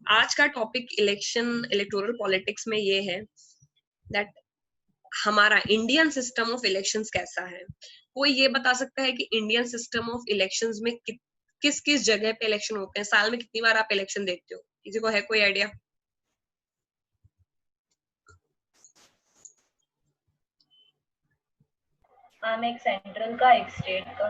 आज का topic election electoral politics में ये है दैट हमारा इंडियन सिस्टम ऑफ इलेक्शंस कैसा है। कोई ये बता सकता है कि इंडियन सिस्टम ऑफ इलेक्शंस में किस किस जगह पे इलेक्शन होते हैं, साल में कितनी बार आप इलेक्शन देखते हो? किसी को है कोई आइडिया? एक सेंट्रल का, एक स्टेट का।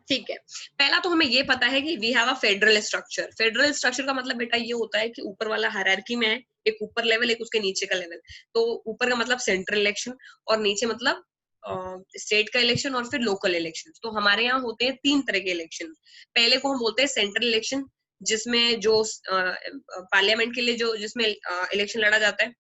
ठीक है, पहला तो हमें ये पता है कि we have a federal structure. Federal structure का मतलब बेटा ये होता है कि ऊपर वाला हायरार्की में है, एक ऊपर लेवल एक उसके नीचे का लेवल। तो ऊपर का मतलब सेंट्रल इलेक्शन और नीचे मतलब स्टेट का इलेक्शन और फिर लोकल इलेक्शन। तो हमारे यहाँ होते हैं 3 तरह के इलेक्शन। पहले को हम बोलते हैं सेंट्रल इलेक्शन, जिसमें जो पार्लियामेंट के लिए जो जिसमें इलेक्शन लड़ा जाता है,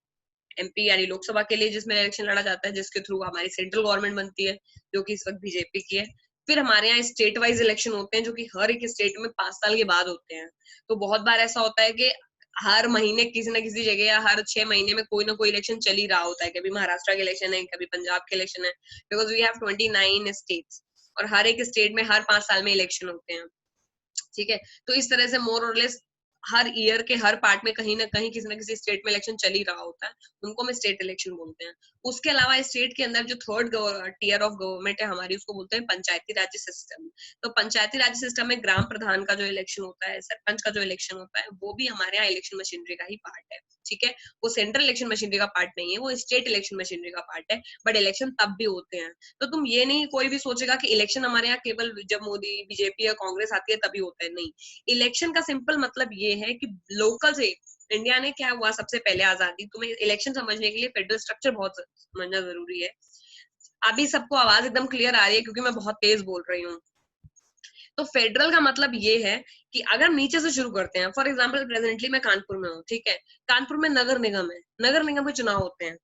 एमपी यानी लोकसभा के लिए जिसमें इलेक्शन लड़ा जाता है, जिसके थ्रू हमारी सेंट्रल गवर्नमेंट बनती है, जो कि इस वक्त बीजेपी की है। फिर हमारे यहाँ स्टेट वाइज इलेक्शन होते हैं, जो कि हर एक स्टेट में 5 साल के बाद होते हैं। तो बहुत बार ऐसा होता है कि हर महीने किसी ना किसी जगह या हर 6 महीने में कोई ना कोई इलेक्शन चल ही रहा होता है। कभी महाराष्ट्र के इलेक्शन है, कभी पंजाब के इलेक्शन है, बिकॉज वी हैव 29 स्टेट्स और हर एक स्टेट में हर 5 साल में इलेक्शन होते हैं। ठीक है, तो इस तरह से मोर और लेस हर ईयर के हर पार्ट में कहीं ना कहीं किसी ना किसी स्टेट में इलेक्शन चल ही रहा होता है, उनको हम स्टेट इलेक्शन बोलते हैं। उसके अलावा स्टेट के अंदर जो थर्ड टियर ऑफ गवर्नमेंट है हमारी, उसको बोलते हैं पंचायती राज्य सिस्टम। तो पंचायती राज्य सिस्टम में ग्राम प्रधान का जो इलेक्शन होता है, सरपंच का जो इलेक्शन होता है, वो भी हमारे यहाँ इलेक्शन मशीनरी का ही पार्ट है। ठीक है, वो सेंट्रल इलेक्शन मशीनरी का पार्ट नहीं है, वो स्टेट इलेक्शन मशीनरी का पार्ट है, बट इलेक्शन तब भी होते हैं। तो तुम ये नहीं कोई भी सोचेगा कि इलेक्शन हमारे यहाँ केवल जब मोदी बीजेपी या कांग्रेस आती है तभी होता है, नहीं। इलेक्शन का सिंपल मतलब ये है कि लोकल से इंडिया ने क्या हुआ सबसे पहले आजादी, तुम्हें इलेक्शन समझने के लिए फेडरल स्ट्रक्चर बहुत समझना जरूरी है। अभी सबको आवाज एकदम क्लियर आ रही है क्योंकि मैं बहुत तेज बोल रही हूँ। तो फेडरल का मतलब ये है कि अगर हम नीचे से शुरू करते हैं, फॉर एग्जाम्पल प्रेजेंटली मैं कानपुर में हूँ, ठीक है, कानपुर में नगर निगम है, नगर निगम के चुनाव होते हैं,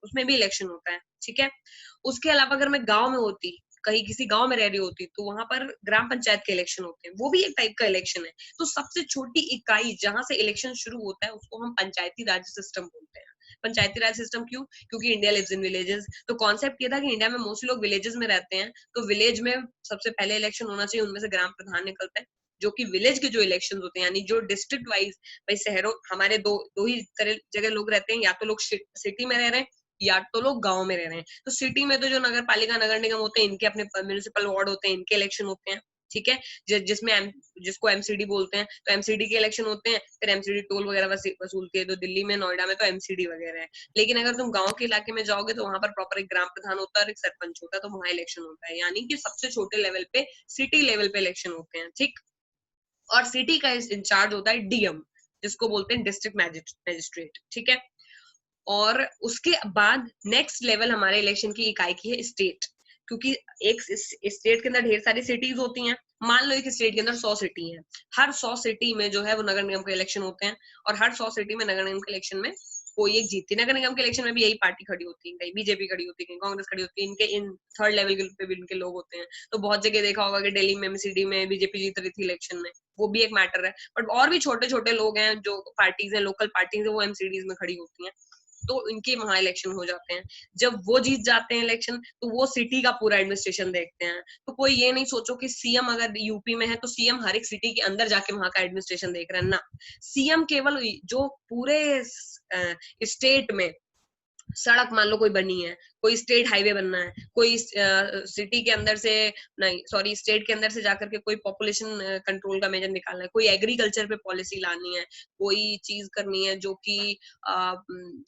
उसमें भी इलेक्शन होता है। ठीक है, उसके अलावा अगर मैं गांव में होती, कहीं किसी गांव में रह रही होती, तो वहां पर ग्राम पंचायत के इलेक्शन होते हैं, वो भी एक टाइप का इलेक्शन है। तो सबसे छोटी इकाई जहां से इलेक्शन शुरू होता है उसको हम पंचायती राज सिस्टम बोलते हैं। पंचायती राज सिस्टम क्यों? क्योंकि इंडिया लिव्स इन विलेजेस। तो कॉन्सेप्ट ये था कि इंडिया में मोस्टली लोग विलेजेस में रहते हैं, तो विलेज में सबसे पहले इलेक्शन होना चाहिए, उनमें से ग्राम प्रधान निकलता है, जो कि विलेज के जो इलेक्शन होते हैं, यानी जो डिस्ट्रिक्ट वाइज, भाई शहरों हमारे दो ही तरह जगह लोग रहते हैं, या तो लोग सिटी में रह रहे हैं या तो लोग गांव में रह रहे हैं। तो सिटी में तो जो नगर पालिका नगर निगम होते हैं, इनके अपने म्यूनिसिपल वार्ड होते हैं, इनके इलेक्शन होते हैं। ठीक है, जिसमें जिसको एमसीडी बोलते हैं, तो एमसीडी के इलेक्शन होते हैं, फिर एमसीडी टोल वगैरह वसूलती है। तो दिल्ली में नोएडा में तो एमसीडी वगैरह है। लेकिन अगर तुम गांव के इलाके में जाओगे तो वहां पर प्रॉपर एक ग्राम प्रधान होता है और एक सरपंच होता है, तो वहां इलेक्शन होता है, यानी कि सबसे छोटे लेवल पे सिटी लेवल पे इलेक्शन होते हैं। ठीक, और सिटी का इंचार्ज होता है डीएम, जिसको बोलते हैं डिस्ट्रिक्ट मैजिस्ट्रेट। ठीक है, और उसके बाद नेक्स्ट लेवल हमारे इलेक्शन की इकाई की है स्टेट, क्योंकि एक स्टेट के अंदर ढेर सारी सिटीज होती हैं। मान लो एक स्टेट के अंदर 100 सिटी हैं, हर 100 सिटी में जो है वो नगर निगम के इलेक्शन होते हैं, और हर 100 सिटी में नगर निगम के इलेक्शन में कोई एक जीतती है। नगर निगम के इलेक्शन में भी यही पार्टी खड़ी होती है, कहीं बीजेपी खड़ी होती है, कहीं कांग्रेस खड़ी होती है, इनके इन थर्ड लेवल के पे भी इनके लोग होते हैं। तो बहुत जगह देखा होगा कि दिल्ली में एमसीडी में बीजेपी जीत रही थी इलेक्शन में, वो भी एक मैटर है। बट और भी छोटे छोटे लोग हैं, जो पार्टीज हैं, लोकल पार्टीज है, वो एमसीडीज में खड़ी होती हैं, तो इनके वहां इलेक्शन हो जाते हैं। जब वो जीत जाते हैं इलेक्शन, तो वो सिटी का पूरा एडमिनिस्ट्रेशन देखते हैं। तो कोई ये नहीं सोचो कि सीएम अगर यूपी में है तो सीएम हर एक सिटी के अंदर जाके वहां का एडमिनिस्ट्रेशन देख रहे हैं ना। सीएम केवल जो पूरे स्टेट में सड़क मान लो कोई बनी है, कोई स्टेट हाईवे बनना है, कोई सिटी के अंदर से, नहीं सॉरी, स्टेट के अंदर से जाकर के कोई पॉपुलेशन कंट्रोल का मेजर निकालना है, कोई एग्रीकल्चर पे पॉलिसी लानी है, कोई चीज करनी है जो कि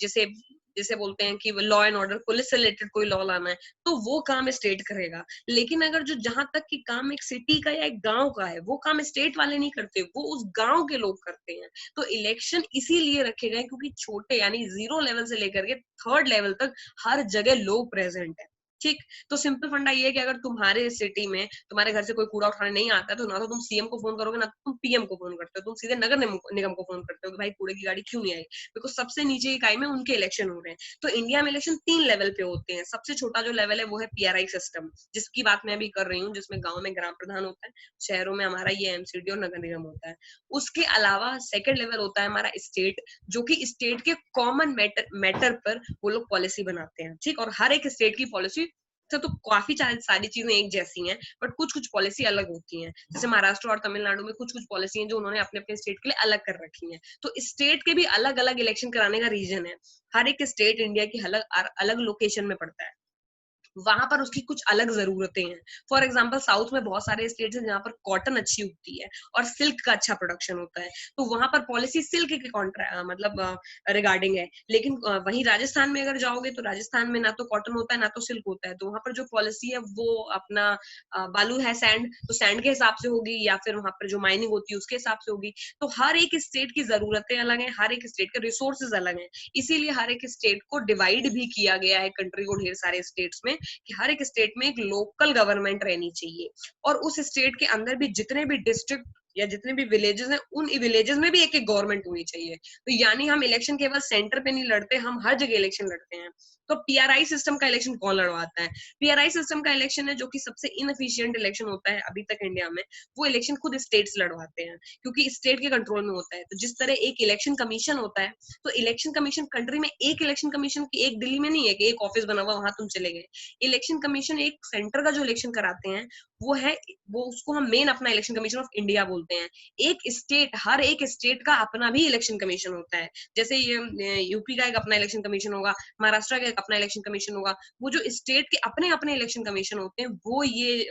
जैसे जिसे बोलते हैं कि लॉ एंड ऑर्डर, पुलिस से रिलेटेड कोई लॉ लाना है, तो वो काम स्टेट करेगा। लेकिन अगर जो जहां तक कि काम एक सिटी का या एक गांव का है, वो काम स्टेट वाले नहीं करते, वो उस गांव के लोग करते हैं। तो इलेक्शन इसीलिए रखे गए क्योंकि छोटे यानी 0 लेवल से लेकर के थर्ड लेवल तक हर जगह लोग प्रेजेंट है। ठीक, तो सिंपल फंडा ये है कि अगर तुम्हारे सिटी में तुम्हारे घर से कोई कूड़ा उठाने नहीं आता, तो ना तो तुम सीएम को फोन करोगे, ना तो तुम पीएम को फोन करते हो, तुम सीधे नगर निगम को फोन करते हो कि भाई कूड़े की गाड़ी क्यों नहीं आई, बिकॉज सबसे नीचे इकाई में उनके इलेक्शन हो रहे हैं। तो इंडिया में इलेक्शन 3 लेवल पे होते हैं। सबसे छोटा जो लेवल है वो है पीआरआई सिस्टम, जिसकी बात मैं अभी कर रही हूँ, जिसमें गाँव में ग्राम प्रधान होता है, शहरों में हमारा ये एमसीडी और नगर निगम होता है। उसके अलावा सेकेंड लेवल होता है हमारा स्टेट, जो कि स्टेट के कॉमन मैटर पर वो लोग पॉलिसी बनाते हैं। ठीक, और हर एक स्टेट की पॉलिसी तो काफी सारी चीजें एक जैसी हैं, बट कुछ कुछ पॉलिसी अलग होती हैं। जैसे महाराष्ट्र और तमिलनाडु में कुछ कुछ पॉलिसी हैं जो उन्होंने अपने अपने स्टेट के लिए अलग कर रखी हैं। तो स्टेट के भी अलग अलग इलेक्शन कराने का रीजन है। हर एक स्टेट इंडिया की अलग अलग लोकेशन में पड़ता है, वहां पर उसकी कुछ अलग जरूरतें हैं। फॉर एग्जाम्पल साउथ में बहुत सारे स्टेट्स हैं जहाँ पर कॉटन अच्छी उगती है और सिल्क का अच्छा प्रोडक्शन होता है, तो वहां पर पॉलिसी सिल्क के मतलब रिगार्डिंग है। लेकिन वहीं राजस्थान में अगर जाओगे तो राजस्थान में ना तो कॉटन होता है ना तो सिल्क होता है, तो वहां पर जो पॉलिसी है वो अपना बालू है, सैंड, तो सैंड के हिसाब से होगी, या फिर वहां पर जो माइनिंग होती है उसके हिसाब से होगी। तो हर एक स्टेट की जरूरतें अलग हैं, हर एक स्टेट के रिसोर्सेज अलग हैं, इसीलिए हर एक स्टेट को डिवाइड भी किया गया है कंट्री को ढेर सारे स्टेट्स में, कि हर एक स्टेट में एक लोकल गवर्नमेंट रहनी चाहिए, और उस स्टेट के अंदर भी जितने भी डिस्ट्रिक्ट या जितने भी विलेजेस हैं उन विलेजेस में भी एक एक गवर्नमेंट होनी चाहिए। तो यानी हम इलेक्शन केवल सेंटर पे नहीं लड़ते, हम हर जगह इलेक्शन लड़ते हैं। तो पीआरआई सिस्टम का इलेक्शन कौन लड़वाता है? पीआरआई सिस्टम का इलेक्शन है जो कि सबसे इनएफिशिएंट इलेक्शन होता है अभी तक इंडिया में, वो इलेक्शन खुद स्टेट्स लड़वाते हैं, क्योंकि स्टेट के कंट्रोल में होता है। तो जिस तरह एक इलेक्शन कमीशन होता है, तो इलेक्शन कमीशन कंट्री में एक इलेक्शन कमीशन की एक दिल्ली में नहीं है कि एक ऑफिस बना हुआ वहां तुम चले गए। इलेक्शन कमीशन एक सेंटर का जो इलेक्शन कराते हैं वो है, वो उसको हम मेन अपना इलेक्शन कमीशन ऑफ इंडिया बोलते हैं। एक स्टेट, हर एक स्टेट का अपना भी इलेक्शन कमीशन होता है। जैसे ये यूपी का एक अपना इलेक्शन कमीशन होगा, महाराष्ट्र का एक अपना इलेक्शन कमीशन होगा। वो जो स्टेट के अपने अपने इलेक्शन कमीशन होते हैं वो ये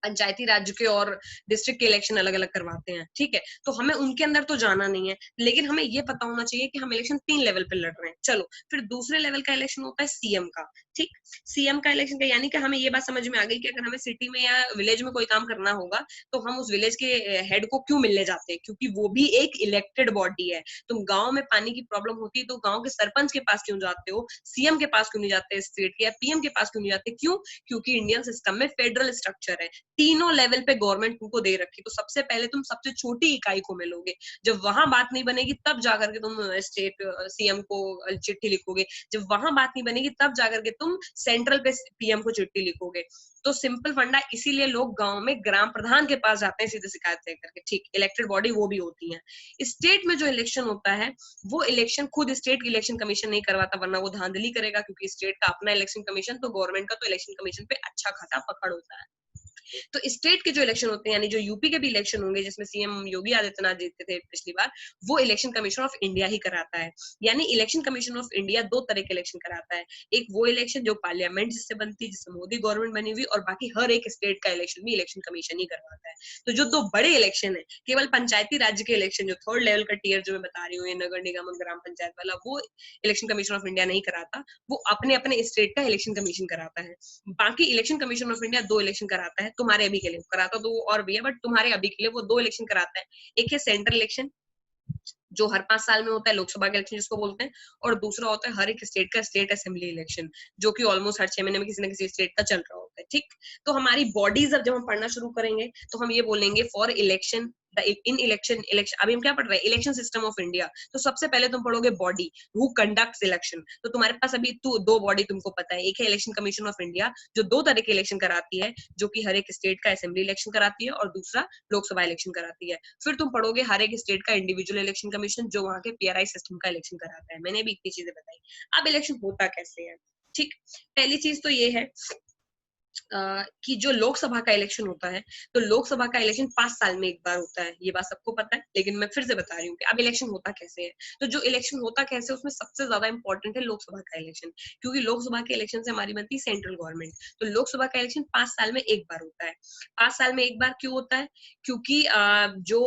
पंचायती राज्य के और डिस्ट्रिक्ट के इलेक्शन अलग अलग करवाते हैं, ठीक है। तो हमें उनके अंदर तो जाना नहीं है, लेकिन हमें ये पता होना चाहिए कि हम इलेक्शन 3 लेवल पे लड़ रहे हैं। चलो फिर दूसरे लेवल का इलेक्शन होता है सीएम का, ठीक। सीएम का इलेक्शन का यानी कि हमें ये बात समझ में आ गई कि अगर हमें सिटी में या विलेज में कोई काम करना होगा तो हम उस विलेज के हेड को क्यों मिलने जाते हैं, क्योंकि वो भी एक इलेक्टेड बॉडी है। तुम गांव में पानी की प्रॉब्लम होती है तो गांव के सरपंच के पास क्यों जाते हो, सीएम के पास क्यों नहीं जाते, स्टेट के या पीएम के पास क्यों नहीं जाते? क्यों? क्योंकि इंडियन सिस्टम में फेडरल स्ट्रक्चर है, तीनों लेवल पे गवर्नमेंट तुमको दे रखी। तो सबसे पहले तुम सबसे छोटी इकाई को मिलोगे, जब वहां बात नहीं बनेगी तब जाकर के तुम स्टेट सीएम को चिट्ठी लिखोगे, जब वहां बात नहीं बनेगी तब जाकर के तुम सेंट्रल पे पीएम को चिट्ठी लिखोगे। तो सिंपल फंडा, इसीलिए लोग गांव में ग्राम प्रधान के पास जाते हैं सीधे शिकायत लेकर के, ठीक। इलेक्टेड बॉडी वो भी होती है। स्टेट में जो इलेक्शन होता है वो इलेक्शन खुद स्टेट इलेक्शन कमीशन नहीं करवाता, वरना वो धांधली करेगा, क्योंकि स्टेट का अपना इलेक्शन कमीशन, तो गवर्नमेंट का तो इलेक्शन कमीशन पे अच्छा खासा पकड़ होता है। तो स्टेट के जो इलेक्शन होते हैं, यानी जो यूपी के भी इलेक्शन होंगे जिसमें सीएम योगी आदित्यनाथ जीते थे पिछली बार, वो इलेक्शन कमीशन ऑफ इंडिया ही कराता है। यानी इलेक्शन कमीशन ऑफ इंडिया 2 तरह के इलेक्शन कराता है। एक वो इलेक्शन जो पार्लियामेंट जिससे बनती है, जिससे मोदी गवर्नमेंट बनी हुई, और बाकी हर एक स्टेट का इलेक्शन भी इलेक्शन कमीशन ही करवाता है। तो जो 2 बड़े इलेक्शन है, केवल पंचायती राज्य के इलेक्शन जो 3rd लेवल का टीयर जो मैं बता रही हूँ, ये नगर निगम और ग्राम पंचायत वाला, वो इलेक्शन कमीशन ऑफ इंडिया नहीं कराता, वो अपने अपने स्टेट का इलेक्शन कमीशन कराता है। बाकी election commission of India 2 election कराता है, तुम्हारे अभी के लिए कराता तो और भी है, बट तुम्हारे अभी के लिए वो 2 इलेक्शन कराता है। एक है सेंट्रल इलेक्शन जो हर 5 साल में होता है, लोकसभा का इलेक्शन जिसको बोलते हैं, और दूसरा होता है हर एक स्टेट का स्टेट असेंबली इलेक्शन, जो कि ऑलमोस्ट हर 6 महीने में किसी न किसी स्टेट का चल रहा होता है, ठीक। तो हमारी बॉडीज अब जब हम पढ़ना शुरू करेंगे तो हम ये बोलेंगे फॉर इलेक्शन, इन इलेक्शन, अभी हम क्या पढ़ रहे हैं, इलेक्शन सिस्टम ऑफ इंडिया। तो सबसे पहले तुम पढ़ोगे बॉडी, हु कंडक्ट्स इलेक्शन। तो तुम्हारे पास अभी 2 बॉडी तुमको पता है, एक है इलेक्शन कमीशन ऑफ इंडिया जो 2 तरह के इलेक्शन कराती है, जो कि हर एक स्टेट का असेंबली इलेक्शन कराती है, और दूसरा लोकसभा इलेक्शन कराती है। फिर तुम पढ़ोगे हर एक स्टेट का इंडिविजुअल इलेक्शन कमीशन जो वहां के पीआरआई सिस्टम का इलेक्शन कराता है। मैंने भी इतनी चीजें बताई। अब इलेक्शन होता कैसे है, ठीक। पहली चीज तो ये है कि जो लोकसभा का इलेक्शन होता है, तो लोकसभा का इलेक्शन 5 साल में एक बार होता है, ये बात सबको पता है, लेकिन मैं फिर से बता रही हूँ कि अब इलेक्शन होता कैसे है। तो जो इलेक्शन होता कैसे है उसमें सबसे ज्यादा इंपॉर्टेंट है लोकसभा का इलेक्शन, क्योंकि लोकसभा के इलेक्शन से हमारी बनती है सेंट्रल गवर्नमेंट। तो लोकसभा का इलेक्शन 5 साल में एक बार होता है। 5 साल में एक बार क्यों होता है? क्योंकि जो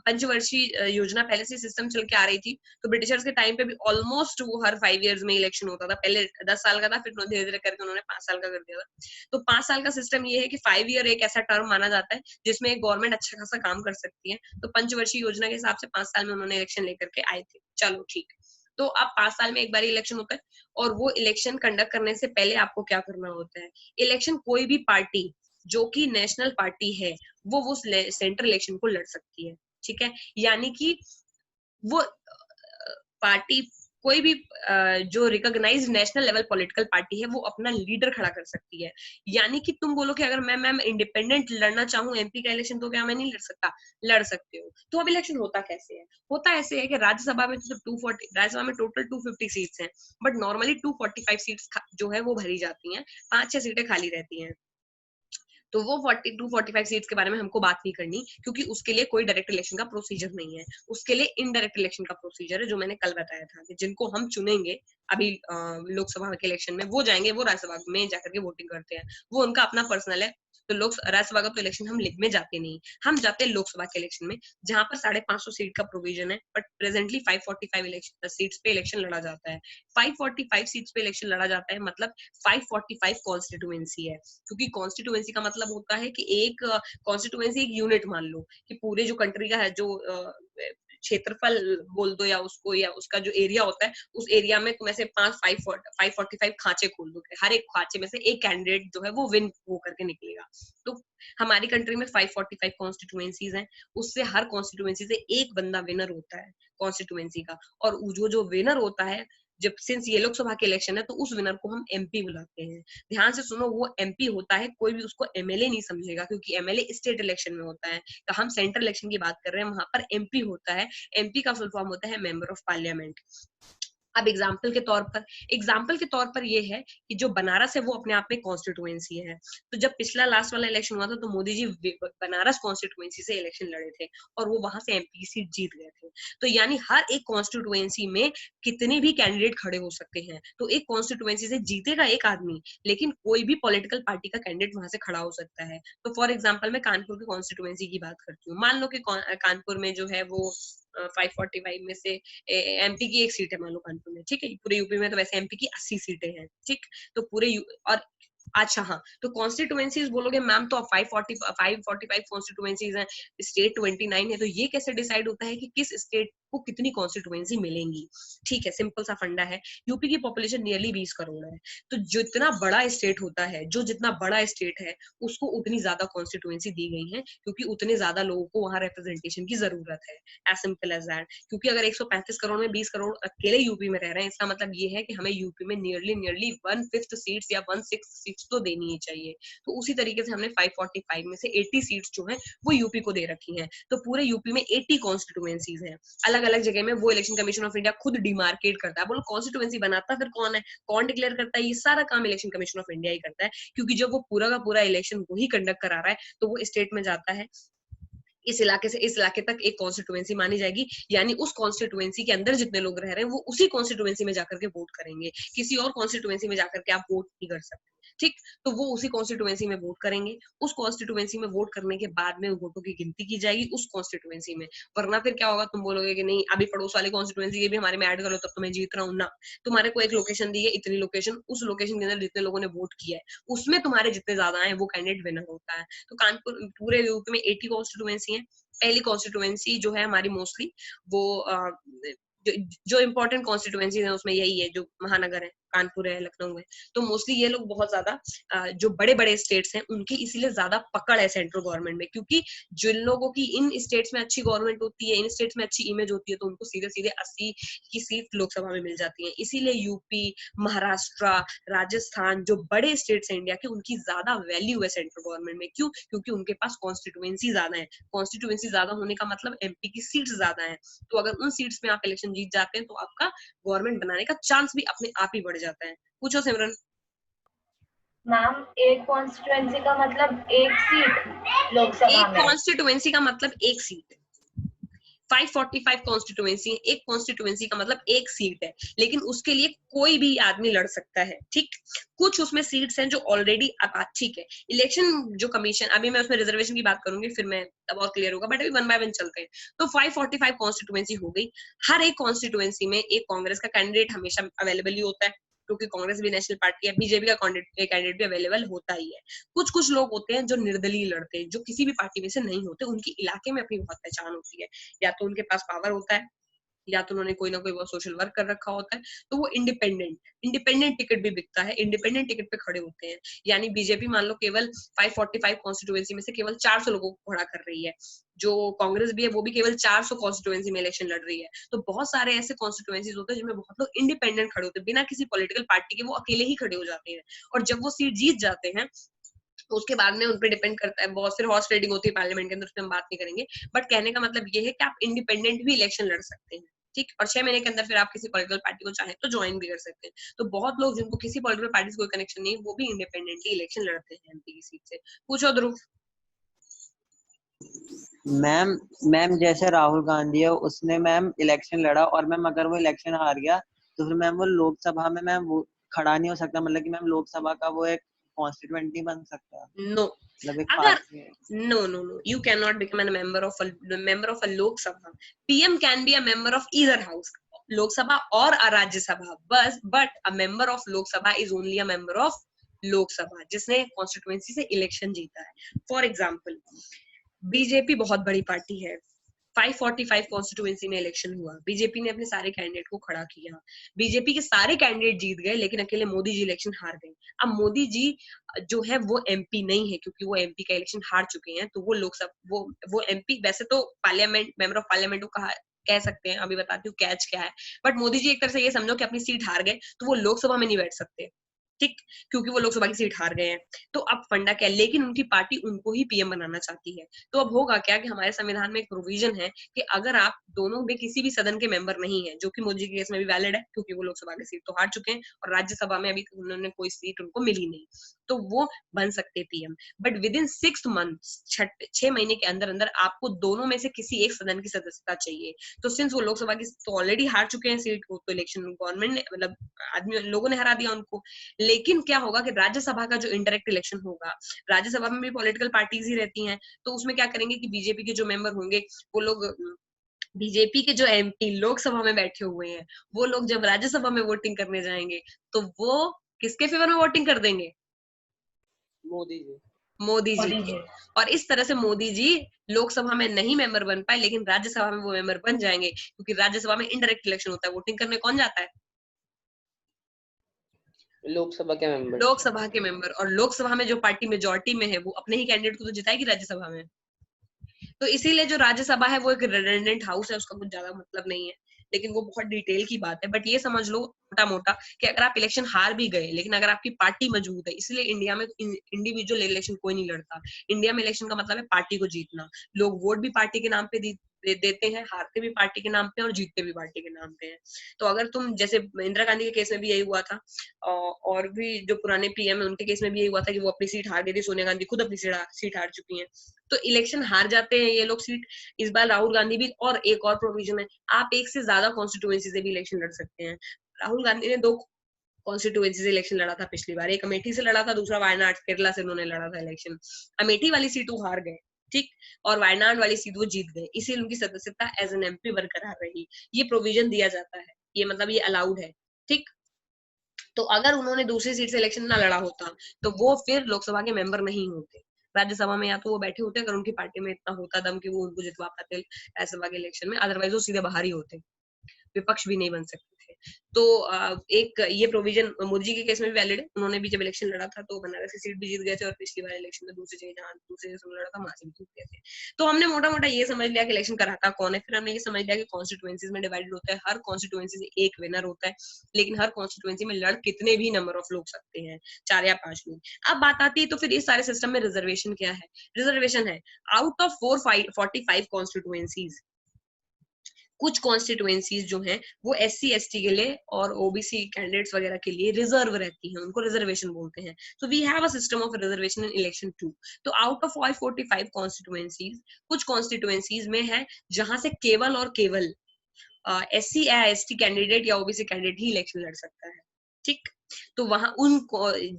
पंचवर्षीय योजना पहले से सिस्टम चल के आ रही थी, तो ब्रिटिशर्स के टाइम पे भी ऑलमोस्ट वो हर 5 ईयर्स में इलेक्शन होता था। पहले 10 साल का था, फिर धीरे धीरे करके उन्होंने 5 साल का कर दिया था। तो 5 साल का सिस्टम ये है कि 5 ईयर एक ऐसा टर्म माना जाता है जिसमें एक गवर्नमेंट अच्छा खासा काम कर सकती है। तो पंचवर्षीय योजना के हिसाब से 5 साल में उन्होंने इलेक्शन लेकर के आए थे। चलो ठीक। तो अब 5 साल में एक बार इलेक्शन होता है, और वो इलेक्शन कंडक्ट करने से पहले आपको क्या करना होता है? इलेक्शन कोई भी पार्टी जो कि नेशनल पार्टी है वो सेंट्रल इलेक्शन को लड़ सकती है, ठीक है। यानी कि वो पार्टी कोई भी जो recognized national level political party है वो अपना लीडर खड़ा कर सकती है। यानी कि तुम बोलो कि अगर मैं मैम इंडिपेंडेंट लड़ना चाहूँ एमपी का इलेक्शन, तो क्या मैं नहीं लड़ सकता? लड़ सकते हो। तो अब इलेक्शन होता कैसे है? होता ऐसे है कि राज्यसभा में तो सिर्फ 240, राज्यसभा में टोटल 250 सीट्स हैं, बट नॉर्मली 245 सीट्स जो है वो भरी जाती हैं, 5-6 सीटें खाली रहती हैं। तो वो 42-45 सीट्स के बारे में हमको बात नहीं करनी, क्योंकि उसके लिए कोई डायरेक्ट इलेक्शन का प्रोसीजर नहीं है। उसके लिए इनडायरेक्ट इलेक्शन का प्रोसीजर है, जो मैंने कल बताया था कि जिनको हम चुनेंगे अभी लोकसभा के इलेक्शन में, वो जाएंगे, वो राज्यसभा में जाकर के वोटिंग करते हैं, वो उनका अपना पर्सनल है। तो लोक राज्यसभा का तो इलेक्शन हम में जाते नहीं, हम जाते हैं लोकसभा के इलेक्शन में, जहां पर 550 सीट का प्रोविजन है, बट प्रेजेंटली 545 इलेक्शन सीट्स पे इलेक्शन लड़ा जाता है। 545 सीट्स पे इलेक्शन लड़ा जाता है, मतलब 545 कॉन्स्टिट्यूएंसी है, क्योंकि कॉन्स्टिट्यूएंसी का मतलब होता है कि एक कॉन्स्टिट्यूएंसी एक यूनिट मान लो कि पूरे जो कंट्री का है, जो क्षेत्रफल बोल दो या उसको, या उसका जो एरिया होता है, उस एरिया में तुम ऐसे 545 खांचे खोल दो, हर एक खांचे में से एक कैंडिडेट जो है वो विन हो करके निकलेगा। तो हमारी कंट्री में 545 कॉन्स्टिट्यूएंसीज हैं, उससे हर कॉन्स्टिट्यूएंसी से एक बंदा विनर होता है कॉन्स्टिट्यूएंसी का, और जो जो विनर होता है, जब सिंस ये लोकसभा के इलेक्शन है, तो उस विनर को हम एमपी बुलाते हैं। ध्यान से सुनो, वो एमपी होता है, कोई भी उसको एमएलए नहीं समझेगा, क्योंकि एमएलए स्टेट इलेक्शन में होता है। तो हम सेंट्रल इलेक्शन की बात कर रहे हैं, वहां पर एमपी होता है। एमपी का फुल फॉर्म होता है मेंबर ऑफ पार्लियामेंट। अब एग्जाम्पल के तौर पर ये है कि जो बनारस है वो अपने आप में कॉन्स्टिट्यूएंसी है। तो जब पिछला लास्ट वाला इलेक्शन हुआ था, तो मोदी जी बनारस कॉन्स्टिट्यूएंसी से इलेक्शन लड़े थे, और वो वहां से एमपी की सीट जीत गए थे। तो यानी हर एक कॉन्स्टिट्यूएंसी में कितने भी कैंडिडेट खड़े हो सकते हैं। तो एक कॉन्स्टिट्यूएंसी से जीतेगा एक आदमी, लेकिन कोई भी पॉलिटिकल पार्टी का कैंडिडेट वहां से खड़ा हो सकता है। तो फॉर एग्जाम्पल मैं कानपुर की कॉन्स्टिट्यूएंसी की बात करती हूँ। मान लो कि कानपुर में जो है वो 545 में से एमपी की एक सीट है, मान लो कानपुर में, ठीक है। पूरे यूपी में तो वैसे एमपी की 80 सीटें हैं, ठीक। तो और अच्छा, हाँ, तो कॉन्स्टिट्यूएंसीज बोलोगे मैम, तो 545 कॉन्स्टिट्यूएंसीज हैं, स्टेट 29 है, तो ये कैसे डिसाइड होता है कि किस स्टेट को कितनी कॉन्स्टिट्यूएंसी मिलेंगी? ठीक है, सिंपल सा फंडा है। यूपी की पॉपुलेशन नियरली 20 करोड़ है, तो जितना बड़ा स्टेट होता है, जितना बड़ा स्टेट है, उसको उतनी ज्यादा कॉन्स्टिट्यूएंसी दी गई है, क्योंकि उतने ज्यादा लोगों को वहां रिप्रेजेंटेशन की जरूरत है। As simple as that. क्योंकि अगर 135 करोड़ में 20 करोड़ अकेले यूपी में रह रहे हैं, इसका मतलब ये है कि हमें यूपी में नियरली 1/5 सीट्स या 1/6 सीट्स तो देनी ही चाहिए। तो उसी तरीके से हमने 545 में से 80 सीट्स जो है वो यूपी को दे रखी हैं। तो पूरे यूपी में 80 कॉन्स्टिट्यूएंसीज हैं, अलग अलग जगह में। वो इलेक्शन कमीशन ऑफ इंडिया खुद डिमार्केट करता है। बोलो कॉन्स्टिट्यूएंसी बनाता फिर कौन है, कौन डिक्लेयर करता है? ये सारा काम इलेक्शन कमीशन ऑफ इंडिया ही करता है, क्योंकि जब वो पूरा का पूरा इलेक्शन वही कंडक्ट करा रहा है, तो वो स्टेट में जाता है, इस इलाके से इस इलाके तक एक कॉन्स्टिट्यूएंसी मानी जाएगी, यानी उस कॉन्स्टिट्यूएंसी के अंदर जितने लोग रह रहे हैं वो उसी कॉन्स्टिट्यूएंसी में जाकर के वोट करेंगे। किसी और कॉन्स्टिट्यूएंसी में जाकर के आप वोट नहीं कर सकते, ठीक। तो वो उसी कॉन्स्टिट्यूएंसी में वोट करेंगे। उस कॉन्स्टिट्यूएंसी में वोट करने के बाद में वोटों की गिनती की जाएगी उस कॉन्स्टिट्यूएंसी में। वरना फिर क्या होगा, तुम बोलोगे कि नहीं, अभी पड़ोस वाले कॉन्स्टिट्यूएंसी के भी हमारे में ऐड करो, तब तो मैं जीत रहा हूँ ना। तुम्हारे को एक लोकेशन दी है, इतनी लोकेशन, उस लोकेशन के अंदर जितने लोगों ने वोट किया है, उसमें तुम्हारे जितने ज्यादा है वो कैंडिडेट विनर होता है। तो कानपुर पूरे यूपी में 80 कॉन्स्टिट्यूएंसी है। पहली कॉन्स्टिट्यूएंसी जो है हमारी मोस्टली वो जो इम्पोर्टेंट कॉन्स्टिट्यूएंसी है उसमें यही है, जो महानगर है, कानपुर है, लखनऊ है। तो मोस्टली ये लोग बहुत ज्यादा जो बड़े बड़े स्टेट्स हैं उनकी इसीलिए ज्यादा पकड़ है सेंट्रल गवर्नमेंट में, क्योंकि जिन लोगों की इन स्टेट्स में अच्छी गवर्नमेंट होती है, इन स्टेट्स में अच्छी इमेज होती है, तो उनको सीधे सीधे 80 की सीट लोकसभा में मिल जाती है। इसीलिए यूपी, महाराष्ट्र, राजस्थान, जो बड़े स्टेट्स हैं इंडिया के, उनकी ज्यादा वैल्यू है सेंट्रल गवर्नमेंट में। क्यों? क्योंकि उनके पास कॉन्स्टिट्यूएंसी ज्यादा है। कॉन्स्टिट्यूएंसी ज्यादा होने का मतलब एमपी की सीट्स ज्यादा है। तो अगर उन सीट्स में आप इलेक्शन जीत जाते हैं, तो आपका गवर्नमेंट बनाने का चांस भी अपने आप ही बढ़ जाता है। पूछो सिमरन। मैम, एक कॉन्स्टिट्यूएंसी का मतलब एक सीट लोकसभा एक में? कॉन्स्टिट्यूएंसी का मतलब एक सीट। 545 कॉन्स्टिट्यूएंसी है, एक कॉन्स्टिट्यूएंसी का मतलब एक सीट है, लेकिन उसके लिए कोई भी आदमी लड़ सकता है, ठीक। कुछ उसमें सीट्स हैं जो ऑलरेडी, ठीक है, इलेक्शन जो कमीशन, अभी मैं उसमें रिजर्वेशन की बात करूंगी, फिर मैं तब और क्लियर होगा, बट अभी वन बाय वन चलते हैं। तो 545 कॉन्स्टिट्यूएंसी हो गई। हर एक कॉन्स्टिट्यूएंसी में एक कांग्रेस का कैंडिडेट हमेशा अवेलेबल ही होता है, क्योंकि कांग्रेस भी नेशनल पार्टी है, बीजेपी का कैंडिडेट भी अवेलेबल होता ही है। कुछ कुछ लोग होते हैं जो निर्दलीय लड़ते हैं, जो किसी भी पार्टी में से नहीं होते, उनकी इलाके में अपनी बहुत पहचान होती है, या तो उनके पास पावर होता है, या तो उन्होंने कोई ना कोई वो सोशल वर्क कर रखा होता है, तो वो इंडिपेंडेंट टिकट भी बिकता है, इंडिपेंडेंट टिकट पे खड़े होते हैं। यानी बीजेपी मान लो केवल 545 कॉन्स्टिट्यूएंसी में से केवल 400 लोगों को खड़ा कर रही है, जो कांग्रेस भी है वो भी केवल 400 कॉन्स्टिट्यूएंसी में इलेक्शन लड़ रही है। तो बहुत सारे ऐसे कॉन्स्टिट्यूएंसीज होते हैं जिनमें बहुत लोग इंडिपेंडेंट खड़े होते हैं, बिना किसी पॉलिटिकल पार्टी के वो अकेले ही खड़े हो जाते हैं, और जब वो सीट जीत जाते हैं तो उसके बाद में उन पे डिपेंड करता है, बहुत फिर हॉर्स ट्रेडिंग होती है पार्लियामेंट के अंदर, उसमें हम बात नहीं करेंगे। बट कहने का मतलब ये है कि आप इंडिपेंडेंट भी इलेक्शन लड़ सकते हैं, ठीक, और 6 महीने के अंदर फिर आप किसी पॉलिटिकल पार्टी को चाहे तो ज्वाइन भी कर सकते हैं। तो बहुत लोग जिनको किसी पॉलिटिकल पार्टी से कोई कनेक्शन नहीं है, वो भी इंडिपेंडेंटली इलेक्शन लड़ते हैं एमपी की सीट से। पूछो ध्रुव। मैम मैम जैसे राहुल गांधी है, उसने मैम इलेक्शन लड़ा और मैम अगर वो इलेक्शन हार गया तो फिर मैम वो लोकसभा में मैम वो खड़ा नहीं हो सकता, मतलब कि मैम लोकसभा का वो एक कॉन्स्टिट्यूएंट नहीं बन सकता, नो, मतलब एक अगर party. no, you cannot become a member of a Lok Sabha. PM can be a member of either house, Lok Sabha or a Rajya Sabha, but a member of Lok Sabha is only a member of Lok Sabha जिसने constituency से election जीता है। For example BJP बहुत बड़ी party है, 545 constituency में election हुआ, BJP ने अपने सारे कैंडिडेट को खड़ा किया, बीजेपी के सारे कैंडिडेट जीत गए, लेकिन अकेले मोदी जी इलेक्शन हार गए। अब मोदी जी जो है वो एमपी नहीं है, क्योंकि वो एमपी का इलेक्शन हार चुके हैं, तो वो लोकसभा वो एमपी वैसे तो पार्लियामेंट मेंबर ऑफ पार्लियामेंट को कहा कह सकते हैं, अभी बताती हूँ कैच क्या है। बट मोदी जी एक तरह से ये समझो कि अपनी सीट हार गए, तो वो लोकसभा में नहीं बैठ सकते, ठीक, क्योंकि वो लोकसभा की सीट हार गए हैं। तो अब फंडा क्या है, लेकिन उनकी पार्टी उनको ही पीएम बनाना चाहती है। तो अब होगा क्या कि हमारे संविधान में एक प्रोविजन है कि अगर आप दोनों में किसी भी सदन के मेंबर नहीं है, जो कि मोदी के केस में भी वैलिड है क्योंकि वो लोकसभा की सीट तो हार चुके हैं और राज्यसभा में अभी उन्होंने कोई सीट उनको मिली नहीं, तो वो बन सकते PM. But with in 6 months, 6 महीने के अंदर अंदर आपको दोनों में से किसी एक सदन की सदस्यता चाहिए। तो सिंस वो लोकसभा की तो ऑलरेडी हार चुके हैं सीट को, तो इलेक्शन गवर्नमेंट ने मतलब आदमी लोगों ने हरा दिया उनको। लेकिन क्या होगा कि राज्यसभा का जो इंडायरेक्ट इलेक्शन होगा, राज्यसभा में भी पॉलिटिकल पार्टीज ही रहती हैं, तो उसमें क्या करेंगे कि बीजेपी के जो मेंबर होंगे वो लोग, बीजेपी के जो एमपी लोकसभा में बैठे हुए हैं, वो लोग जब राज्यसभा में वोटिंग करने जाएंगे तो वो किसके फेवर में वोटिंग कर देंगे? मोदी जी। मोदी जी के। और इस तरह से मोदी जी लोकसभा में नहीं मेंबर बन पाए, लेकिन राज्यसभा में वो मेंबर बन जाएंगे, क्योंकि राज्यसभा में इनडायरेक्ट इलेक्शन होता है, वोटिंग करने कौन जाता है? लोकसभा के मेंबर। लोकसभा के मेंबर। और लोकसभा में जो पार्टी मेजोरिटी में है वो अपने ही कैंडिडेट को तो जिताएगी राज्यसभा में। तो इसीलिए जो राज्यसभा है वो एक रिडंडेंट हाउस है, उसका कुछ ज्यादा मतलब नहीं है, लेकिन वो बहुत डिटेल की बात है। बट ये समझ लो मोटा मोटा कि अगर आप इलेक्शन हार भी गए, लेकिन अगर आपकी पार्टी मजबूत है, इसलिए इंडिया में इंडिविजुअल इलेक्शन कोई नहीं लड़ता। इंडिया में इलेक्शन का मतलब है पार्टी को जीतना। लोग वोट भी पार्टी के नाम पे देते हैं, हारते भी पार्टी के नाम पे और जीतते भी पार्टी के नाम पे हैं। तो अगर तुम जैसे इंदिरा गांधी के केस में भी यही हुआ था, और भी जो पुराने पीएम है उनके केस में भी यही हुआ था कि वो अपनी सीट हार गई थी, सोनिया गांधी खुद अपनी सीट हार चुकी हैं। तो इलेक्शन हार जाते हैं ये लोग सीट। इस बार राहुल गांधी भी, और एक और प्रोविजन है, आप एक से ज्यादा कॉन्स्टिट्यूएंसी से भी इलेक्शन लड़ सकते हैं। राहुल गांधी ने 2 कॉन्स्टिट्यूएंसी से इलेक्शन लड़ा था पिछली बार, एक अमेठी से लड़ा था, दूसरा वायनाड केरला से उन्होंने लड़ा था इलेक्शन। अमेठी वाली सीट वो हार गए, ठीक, और वायनाड वाली सीट वो जीत गए, इसीलिए उनकी सदस्यता एज एन एमपी बरकरार रही। ये प्रोविजन दिया जाता है, ये मतलब ये अलाउड है, ठीक। तो अगर उन्होंने दूसरी सीट से इलेक्शन ना लड़ा होता तो वो फिर लोकसभा के मेंबर नहीं होते। राज्यसभा में या तो वो बैठे होते अगर उनकी पार्टी में इतना होता दम कि वो उनको जितवा पाते राज्यसभा के इलेक्शन में, अदरवाइज वो सीधे बाहर ही होते, विपक्ष भी नहीं बन सकते थे। तो एक ये प्रोविजन मोदी जी के केस में भी वैलिड है। उन्होंने भी जब इलेक्शन लड़ा था तो बनारस की सीट भी जीत गए थे, और पिछली बार इलेक्शन में दूसरी जगह लड़ा था वहां से भी जीत गए थे। तो हमने मोटा मोटा ये समझ लिया कि इलेक्शन कराता कौन है। फिर हमने ये समझ लिया कि कॉन्स्टिट्यूएंसीज में डिवाइडेड होता है, हर कॉन्स्टिट्यूएंसी से एक विनर होता है, लेकिन हर कॉन्स्टिट्यूएंसी में लड़ कितने भी नंबर ऑफ लोग सकते हैं, 4 या 5 लोग। अब बात आती है तो फिर इस सारे सिस्टम में रिजर्वेशन क्या है? रिजर्वेशन है आउट ऑफ 445 कॉन्स्टिट्यूएंसीज, कुछ कॉन्स्टिट्यूएंसीज जो हैं वो SC ST के लिए और OBC कैंडिडेट्स वगैरह के लिए रिजर्व रहती हैं, उनको रिजर्वेशन बोलते हैं। So we have a system of reservation in election too. तो आउट ऑफ 545 कॉन्स्टिट्यूएंसीज, कुछ कॉन्स्टिट्यूएंसीज में है जहां से केवल और केवल SC या ST कैंडिडेट या OBC कैंडिडेट ही इलेक्शन लड़ सकता है, ठीक। तो वहां उन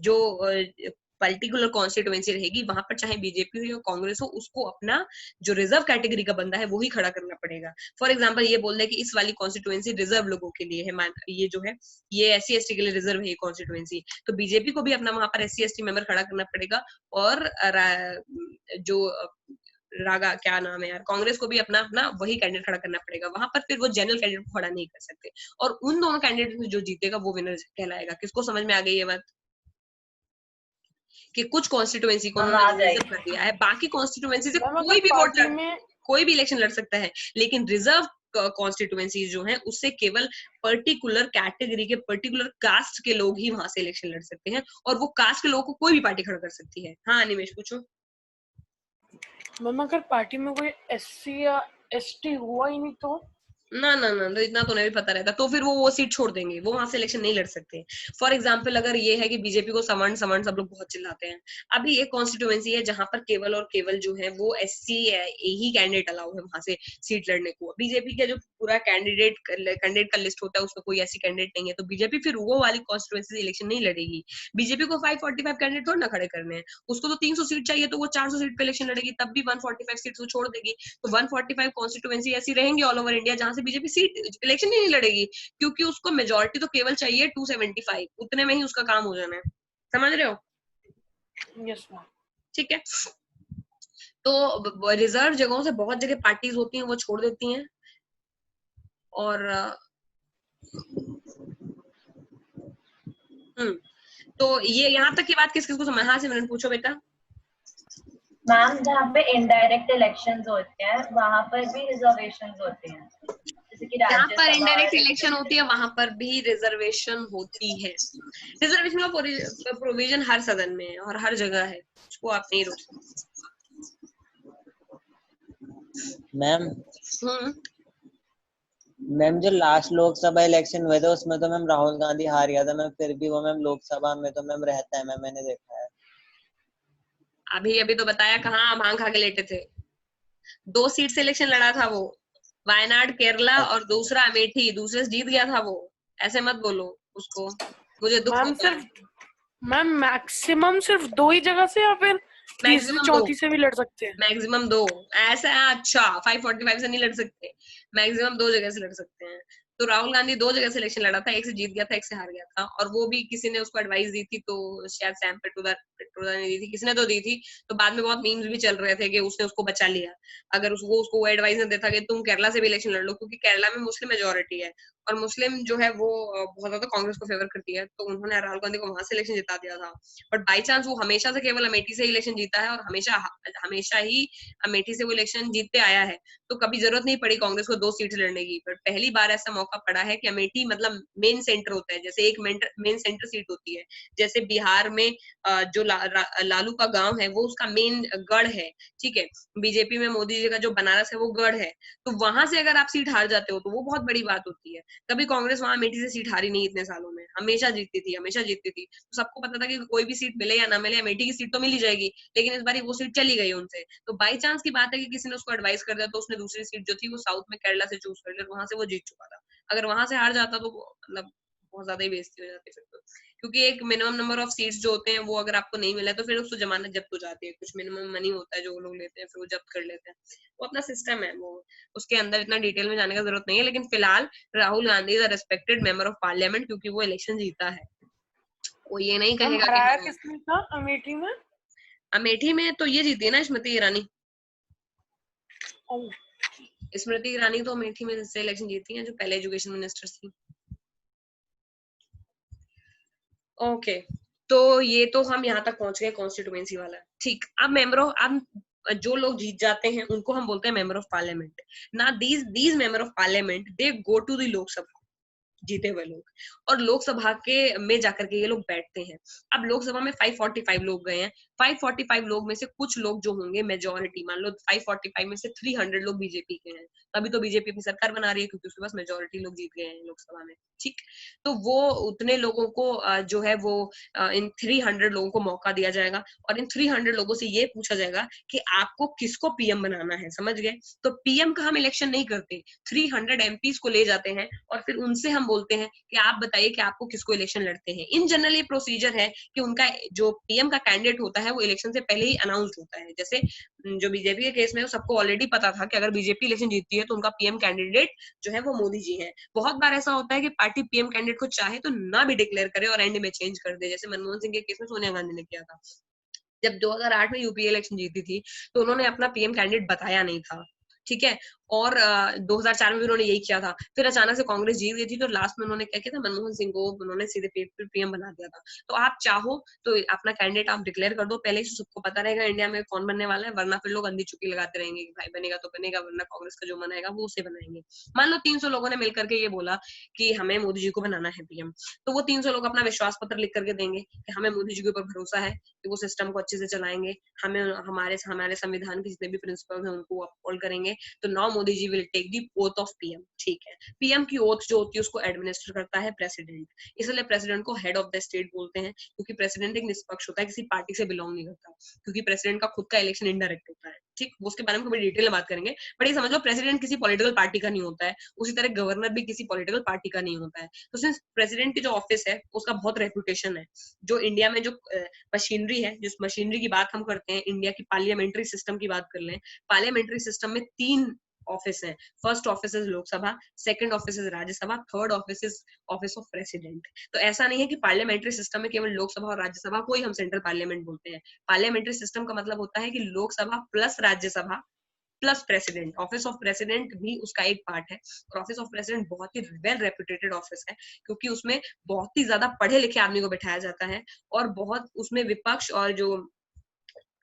जो पर्टिकुलर कॉन्स्टिट्यूएंसी रहेगी, वहां पर चाहे बीजेपी हो या कांग्रेस हो, उसको अपना जो रिजर्व कैटेगरी का बंदा है वो ही खड़ा करना पड़ेगा। फॉर एग्जांपल ये बोल दे कि इस वाली कॉन्स्टिट्यूएंसी रिजर्व लोगों के लिए है, ये जो है ये SC ST के लिए रिजर्व है ये कॉन्स्टिट्यूएंसी, तो बीजेपी को भी अपना वहां पर SC ST मेंबर खड़ा करना पड़ेगा, और जो रागा क्या नाम है यार, कांग्रेस को भी अपना अपना वही कैंडिडेट खड़ा करना पड़ेगा वहां पर, फिर वो जनरल कैंडिडेट को खड़ा नहीं कर सकते, और उन दोनों कैंडिडेट में जो जीतेगा वो विनर कहलाएगा। किसको समझ में आ गई ये बात कि कुछ कॉन्स्टिट्यूएंसी को हम उन्होंने आ रिजर्व कर जाएगी। दिया है, बाकी कॉन्स्टिट्यूएंसी से मैम अगर कोई भी वोट पार्टी में कोई भी इलेक्शन लड़ सकता है, लेकिन रिजर्व कॉन्स्टिट्यूएंसी जो है उससे केवल पर्टिकुलर कैटेगरी के पर्टिकुलर कास्ट के लोग ही वहां से इलेक्शन लड़ सकते हैं, और वो कास्ट के लोगों को कोई भी पार्टी खड़ा कर सकती है। हाँ निमेश पूछो। मैम अगर पार्टी में कोई SC या ST हुआ ही नहीं तो ना ना ना, तो इतना तो नहीं भी पता रहता, तो फिर वो सीट छोड़ देंगे, वो वहां से इलेक्शन नहीं लड़ सकते। फॉर एग्जाम्पल अगर ये है कि बीजेपी को सवर्ण सवर्ण सब लोग बहुत चिल्लाते हैं, अभी एक कॉन्स्टिट्यूएंसी है जहां पर केवल और केवल जो है वो SC ही कैंडिडेट अलाउ है वहां से सीट लड़ने को। बीजेपी का जो पूरा कैंडिडेट का लिस्ट होता है उसमें कोई ऐसी कैंडिडेट नहीं है, तो बीजेपी फिर वो वाली कॉन्स्टिट्यूएंसी से इलेक्शन नहीं लड़ेगी। बीजेपी को 545 कैंडिडेट थोड़ा ना खड़े करने हैं, उसको तो 300 सीट चाहिए, तो वो 400 सीट पे इलेक्शन लड़ेगी, तब भी 145 सीट वो छोड़ देगी। तो 145 कॉन्स्टिट्यूएंसी ऐसी रहेंगी ऑल ओवर इंडिया जहां से बीजेपी सीट इलेक्शन ही नहीं लड़ेगी, क्योंकि उसको मेजोरिटी तो केवल चाहिए 275, उतने में ही उसका काम हो जाना है। समझ रहे हो? Yes ma'am. ठीक है, तो रिजर्व जगहों से बहुत जगह पार्टीज होती हैं वो छोड़ देती हैं, और तो ये यहाँ तक की बात किस किस को समझ। हाँ सिमरन पूछो बेटा। मैम जहाँ पे इनडायरेक्ट इलेक्शंस होते हैं वहां पर भी रिजर्वेशंस होते हैं, जैसे कि जहाँ पर राज्यसभा इनडायरेक्ट और इलेक्शन होती है वहां पर भी रिजर्वेशन होती है। रिजर्वेशन का प्रोविजन हर सदन में है और हर जगह है, उसको आप नहीं रोक सकते। मैम मैम जो लास्ट लोकसभा इलेक्शन हुए थे उसमें तो मैम राहुल गांधी हार गया था मैम, फिर भी वो मैम लोकसभा में तो मैम रहता है मैम, मैंने देखा है। अभी अभी तो बताया, कहाँ भांग खा के लेटे थे। 2 सीट से इलेक्शन लड़ा था वो, वायनाड केरला और दूसरा अमेठी, दूसरे से जीत गया था वो। ऐसे मत बोलो उसको, मुझे दुख मैम होता है। सिर्फ मैम मैक्सिमम सिर्फ 2 ही जगह से या फिर तीसरी मैक्सिमम 2, चौथी से भी लड़ सकते हैं? मैक्सिमम 2 ऐसा है। अच्छा 545 से नहीं लड़ सकते, मैक्सिमम 2 जगह से लड़ सकते हैं। तो राहुल गांधी 2 जगह से इलेक्शन लड़ा था, एक से जीत गया था, एक से हार गया था, और वो भी किसी ने उसको एडवाइस दी थी, तो शायद सैम पेट्रोदा ने दी थी, किसने तो दी थी। तो बाद में बहुत मीम्स भी चल रहे थे कि उसने उसको बचा लिया। अगर उसको वो एडवाइस न देता कि तुम केरला से भी इलेक्शन लड़ लो, क्योंकि केरला में मुस्लिम मेजोरिटी है और मुस्लिम जो है वो बहुत ज्यादा कांग्रेस को फेवर करती है, तो उन्होंने राहुल गांधी को वहां से इलेक्शन जिता दिया था। बट बाई चांस वो हमेशा से केवल अमेठी से इलेक्शन जीता है, और हमेशा ही अमेठी से वो इलेक्शन जीतते आया है, तो कभी जरूरत नहीं पड़ी कांग्रेस को 2 सीट लड़ने की। पर पहली बार ऐसा मौका पड़ा है कि अमेठी मतलब मेन सेंटर होता है, जैसे एक मेन सेंटर सीट होती है, जैसे बिहार में जो लालू का गांव है वो उसका मेन गढ़ है, ठीक है। बीजेपी में मोदी जी का जो बनारस है वो गढ़ है, तो वहां से अगर आप सीट हार जाते हो तो वो बहुत बड़ी बात होती है। कभी कांग्रेस वहां अमेठी से सीट हारी नहीं इतने सालों में, हमेशा जीतती थी, हमेशा जीतती थी। तो सबको पता था कि कोई भी सीट मिले या ना मिले अमेठी की सीट तो मिल ही जाएगी, लेकिन इस बार वो सीट चली गई उनसे। तो बाई चांस की बात है कि किसी ने उसको एडवाइस कर दिया, तो उसने दूसरी सीट जो थी वो साउथ में केरला से चूज कर लिया, वहां से वो जीत चुका था। अगर वहां से हार जाता तो मतलब बहुत ज्यादा ही बेइज्जती हो जाती फिर तो, क्योंकि एक मिनिमम नंबर ऑफ सीट्स जो होते हैं वो अगर आपको नहीं मिला तो फिर उसको जमानत जब्त हो जाती है, कुछ मिनिमम मनी होता है जो लोग लेते हैं फिर वो जब्त कर लेते हैं, वो अपना सिस्टम है, वो उसके अंदर इतना डिटेल में जाने का जरूरत नहीं है। लेकिन फिलहाल Rahul Gandhi is a respected member of parliament, क्योंकि वो इलेक्शन जीता है। वो ये नहीं मैम कहेगा कि हराया हाँ, किसने था अमेठी में? अमेठी में तो ये जीती है ना स्मृति ईरानी। ओह, स्मृति ईरानी तो अमेठी में से इलेक्शन जीती है, जो पहले एजुकेशन मिनिस्टर थी। ओके, तो ये तो हम यहाँ तक पहुंच गए कॉन्स्टिट्यूएंसी वाला। ठीक, अब अब जो लोग जीत जाते हैं उनको हम बोलते हैं मेंबर ऑफ पार्लियामेंट ना। These member of parliament they go to the Lok Sabha, जीते हुए लोग, और लोकसभा के में जाकर के ये लोग बैठते हैं। अब लोकसभा में 545 लोग गए हैं, 545 लोग में से कुछ लोग जो होंगे मेजोरिटी, मान लो 545 में से 300 लोग बीजेपी के हैं, तभी तो बीजेपी अपनी सरकार बना रही है, क्योंकि उसके पास मेजोरिटी लोग जीत गए हैं लोकसभा में, ठीक। तो वो उतने लोगों को जो है वो इन 300 लोगों को मौका दिया जाएगा, और इन 300 लोगों से ये पूछा जाएगा कि आपको किसको पीएम बनाना है, समझ गए। तो पीएम का हम इलेक्शन नहीं करते, 300 एमपीज को ले जाते हैं और फिर उनसे हम बोलते हैं कि आप बताइए कि आपको किसको इलेक्शन लड़ते हैं। इन जनरल ये प्रोसीजर है कि उनका जो पीएम का कैंडिडेट होता है वो इलेक्शन से पहले ही अनाउंस्ड होता है। जैसे जो बीजेपी के केस में सबको ऑलरेडी पता था कि अगर बीजेपी इलेक्शन जीतती है तो उनका पीएम कैंडिडेट जो है वो मोदी जी है। बहुत बार ऐसा होता है कि पार्टी पीएम कैंडिडेट को चाहे तो ना भी डिक्लेयर करे और एंड में चेंज कर दे, जैसे मनमोहन सिंह के केस में सोनिया गांधी ने किया था। जब 2008 में यूपीए इलेक्शन जीती थी तो उन्होंने अपना पीएम कैंडिडेट बताया नहीं था, ठीक है। और 2004 में भी उन्होंने यही किया था। फिर अचानक से कांग्रेस जीत गई थी तो लास्ट में उन्होंने क्या किया था, मनमोहन सिंह को उन्होंने सीधे पीएम बना दिया था। तो आप चाहो तो अपना कैंडिडेट आप डिक्लेयर कर दो पहले ही, सबको पता रहेगा इंडिया में कौन बनने वाला है, वरना फिर लोग अंधी चुकी लगाते रहेंगे कि भाई बनेगा तो बनेगा, वरना कांग्रेस का जो मन आएगा वो उसे बनाएंगे। मान लो 300 लोगों ने मिलकर के ये बोला कि हमें मोदी जी को बनाना है पीएम, तो वो 300 लोग अपना विश्वास पत्र लिख करके देंगे कि हमें मोदी जी के ऊपर भरोसा है कि वो सिस्टम को अच्छे से चलाएंगे, हमें हमारे हमारे संविधान के जितने भी प्रिंसिपल हैं उनको अपहोल्ड करेंगे। तो now Modi ji will take the oath of PM, ठीक है। पीएम की ओथ जो होती है उसको एडमिनिस्टर करता है प्रेसिडेंट, इसलिए प्रेसिडेंट को हेड ऑफ द स्टेट बोलते हैं, क्योंकि प्रेसिडेंट एक निष्पक्ष होता है, किसी पार्टी से बिलोंग नहीं करता, क्योंकि प्रेसिडेंट का खुद का इलेक्शन इनडायरेक्ट होता है, ठीक। वो उसके बारे में कभी डिटेल में बात करेंगे, बट ये समझ लो प्रेसिडेंट किसी पॉलिटिकल पार्टी का नहीं होता है, उसी तरह गवर्नर भी किसी पॉलिटिकल पार्टी का नहीं होता है। तो सिंस प्रेसिडेंट की जो ऑफिस है उसका बहुत रेपुटेशन है, जो इंडिया में जो मशीनरी है, जिस मशीनरी की बात हम करते हैं, इंडिया की पार्लियामेंट्री सिस्टम की बात कर लें, पार्लियामेंट्री सिस्टम में 3 ऑफिस है। First office is Lok Sabha, second office is Rajya Sabha, third office is office of president. तो ऐसा नहीं है कि पार्लियामेंट्री सिस्टम में केवल लोकसभा और राज्यसभा को ही हम सेंट्रल पार्लियामेंट बोलते हैं। पार्लियामेंट्री सिस्टम का मतलब होता है कि Lok Sabha plus Rajya Sabha plus president. Office of president भी उसका एक पार्ट है, और ऑफिस ऑफ प्रेसिडेंट बहुत ही वेल रेप्यूटेटेड ऑफिस है, क्योंकि उसमें बहुत ही ज्यादा पढ़े लिखे आदमी को बिठाया जाता है, और बहुत उसमें विपक्ष और जो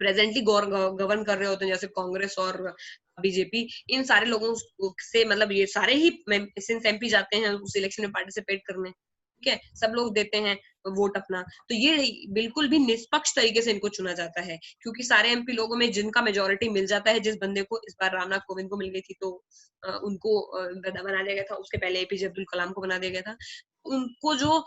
प्रेजेंटली गवर्न कर रहे होते हैं जैसे कांग्रेस और बीजेपी, इन सारे लोगों से, मतलब ये सारे ही सिंस एमपी जाते हैं उस इलेक्शन में पार्टिसिपेट करने, ठीक है, सब लोग देते हैं वोट अपना। तो ये बिल्कुल भी निष्पक्ष तरीके से इनको चुना जाता है, क्योंकि सारे एमपी लोगों में जिनका मेजोरिटी मिल जाता है, जिस बंदे को इस बार रामनाथ कोविंद को मिल गई थी तो उनको गदा बना दिया गया था, उसके पहले एपीजे अब्दुल कलाम को बना दिया गया था। उनको जो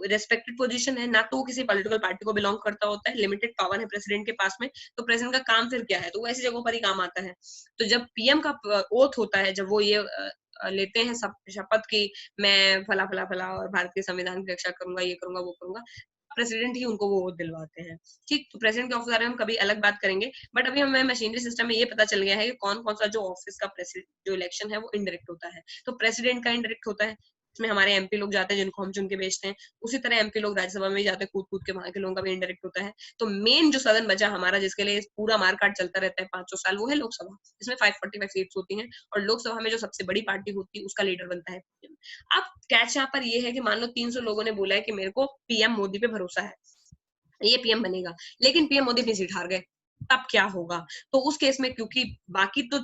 रेस्पेक्टेड पोजीशन है, ना तो वो किसी पॉलिटिकल पार्टी को बिलोंग करता होता है, लिमिटेड पावर है प्रेसिडेंट के पास में, तो प्रेसिडेंट का काम फिर क्या है, तो वो ऐसी जगहों पर ही काम आता है। तो जब पीएम का ओथ होता है, जब वो ये लेते हैं शपथ की मैं फला फला फला और भारत के संविधान की रक्षा करूंगा, ये करूंगा वो करूंगा, प्रेसिडेंट ही उनको वो दिलवाते हैं, ठीक। तो प्रेसिडेंट के ऑफिस बारे में हम कभी अलग बात करेंगे, बट अभी हमें मशीनरी सिस्टम में ये पता चल गया है कि कौन कौन सा जो ऑफिस का जो इलेक्शन है वो इनडायरेक्ट होता है। तो प्रेसिडेंट का इनडायरेक्ट होता है, इसमें हमारे एमपी लोग जाते हैं जिनको हम चुन के भेजते हैं, उसी तरह एमपी लोग राज्यसभा में भी जाते हैं कूद कूद के, वहां के लोगों का भी इनडायरेक्ट होता है। तो मेन जो सदन बचा हमारा, जिसके लिए पूरा मारकाट चलता रहता है 500 साल, वो है लोकसभा। इसमें 545 सीट्स होती हैं, और लोकसभा में जो सबसे बड़ी पार्टी होती है उसका लीडर बनता है पीएम। अब कैच यहाँ पर ये है कि मान लो 300 लोगों ने बोला है कि मेरे को पीएम मोदी पे भरोसा है, ये पीएम बनेगा, लेकिन पीएम मोदी अपनी सीट हार गए, तब क्या होगा? तो उस केस में, क्योंकि बाकी तो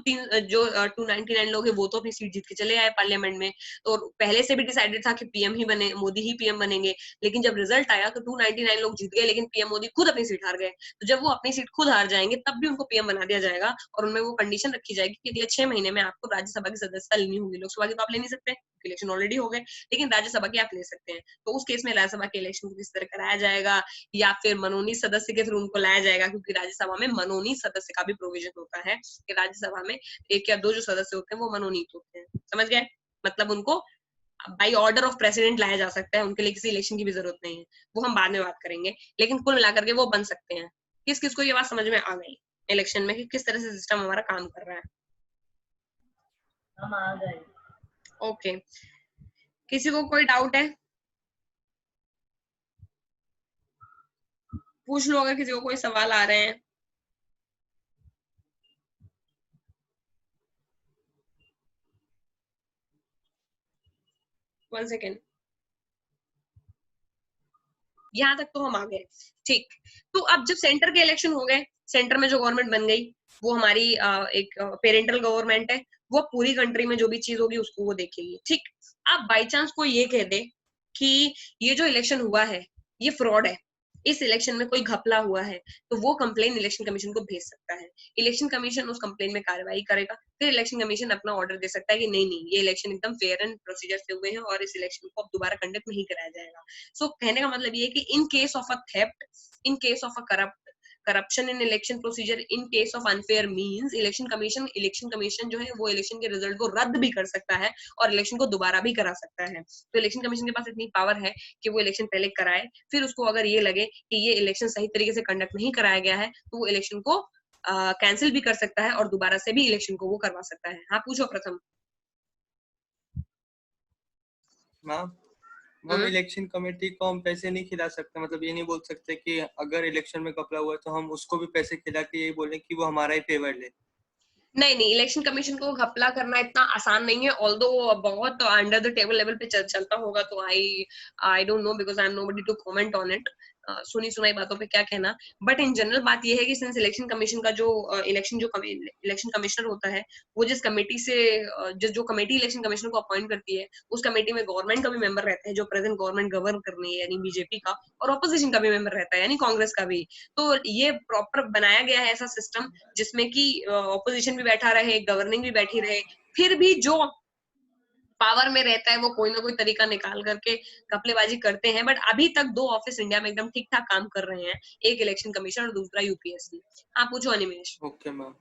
जो 299 लोग हैं वो तो अपनी सीट जीत के चले आए पार्लियामेंट में, तो पहले से भी डिसाइडेड था कि पीएम ही बने, मोदी ही पीएम बनेंगे, लेकिन जब रिजल्ट आया तो 299 लोग जीत गए, लेकिन पीएम मोदी खुद अपनी सीट हार गए। तो जब वो अपनी सीट खुद हार जाएंगे तब भी उनको पीएम बना दिया जाएगा, और उनमें वो कंडीशन रखी जाएगी कि अगले 6 महीने में आपको राज्यसभा की सदस्यता लेनी होगी। लोकसभा की तो आप ले नहीं सकते, इलेक्शन ऑलरेडी हो गए, लेकिन राज्यसभा की आप ले सकते हैं। तो उस केस में राज्यसभा के इलेक्शन को किस तरह कराया जाएगा, या फिर मनोनीत सदस्य के थ्रू उनको लाया जाएगा, क्योंकि राज्यसभा में मनोनीत सदस्य का भी प्रोविजन होता है कि राज्यसभा में 1 या 2 जो सदस्य होते हैं वो मनोनीत होते हैं, समझ गए? मतलब उनको बाई ऑर्डर ऑफ प्रेसिडेंट लाया जा सकता है, उनके लिए किसी इलेक्शन की भी जरूरत नहीं है, वो हम बाद में बात करेंगे, लेकिन कुल मिलाकर के वो बन सकते हैं। किस किस को ये बात समझ में आ गई इलेक्शन में कि किस तरह से सिस्टम हमारा काम कर रहा है? हम आ गए। ओके, किसी को कोई डाउट है? पूछ लो अगर किसी को कोई सवाल आ रहे हैं। वन सेकेंड, यहाँ तक तो हम आ गए, ठीक। तो अब जब सेंटर के इलेक्शन हो गए, सेंटर में जो गवर्नमेंट बन गई वो हमारी एक पेरेंटल गवर्नमेंट है, वो पूरी कंट्री में जो भी चीज होगी उसको वो देखेगी, ठीक। अब बाई चांस कोई ये कह दे कि ये जो इलेक्शन हुआ है ये फ्रॉड है, इस इलेक्शन में कोई घपला हुआ है, तो वो कंप्लेन इलेक्शन कमीशन को भेज सकता है। इलेक्शन कमीशन उस कंप्लेन में कार्रवाई करेगा, फिर इलेक्शन कमीशन अपना ऑर्डर दे सकता है कि नहीं नहीं, ये इलेक्शन एकदम फेयर एंड प्रोसीजर से हुए हैं और इस इलेक्शन को अब दोबारा कंडक्ट नहीं कराया जाएगा। सो कहने का मतलब ये है कि in case of a theft, in case of a corruption in election procedure, in case of unfair means, election commission जो है वो इलेक्शन के रिजल्ट को रद्द भी कर सकता है और इलेक्शन को दोबारा भी करा सकता है। तो इलेक्शन कमीशन के पास इतनी पावर है कि वो इलेक्शन पहले कराए, फिर उसको अगर ये लगे कि ये इलेक्शन सही तरीके से कंडक्ट नहीं कराया गया है तो वो इलेक्शन को कैंसिल भी कर सकता है और दोबारा से भी इलेक्शन को वो करवा सकता है। हाँ पूछो प्रथम। मैम हम इलेक्शन कमेटी को हम पैसे नहीं खिला सकते, मतलब ये नहीं बोल सकते कि अगर इलेक्शन में घपला हुआ तो हम उसको भी पैसे खिला के ये बोलें कि वो हमारा ही फेवर ले। नहीं, इलेक्शन कमीशन को घपला करना इतना आसान नहीं है, ऑल्दो बहुत अंडर द टेबल लेवल पे चलता होगा, तो I don't know because I am nobody to comment on it. सुनी सुनाई बातों पे क्या कहना, बट इन जनरल बात ये है कि सिंस इलेक्शन कमीशन का जो इलेक्शन कमिश्नर होता है, वो जिस कमेटी से जो कमेटी इलेक्शन कमिश्नर को अपॉइंट करती है, उस कमेटी में गवर्नमेंट का भी मेंबर रहता है, जो प्रेजेंट गवर्नमेंट गवर्न कर रही है यानी बीजेपी का, और ऑपोजिशन का भी मेंबर रहता है यानी कांग्रेस का भी। तो ये प्रॉपर बनाया गया है ऐसा सिस्टम जिसमें कि ऑपोजिशन भी बैठा रहे, गवर्निंग भी बैठी रहे, फिर भी जो पावर में रहता है वो कोई ना कोई तरीका निकाल करके घपलेबाजी करते हैं। बट अभी तक 2 ऑफिस इंडिया में एकदम ठीक ठाक काम कर रहे हैं, एक इलेक्शन कमीशन और दूसरा यूपीएससी। हाँ पूछो अनिमेश। Okay ma'am.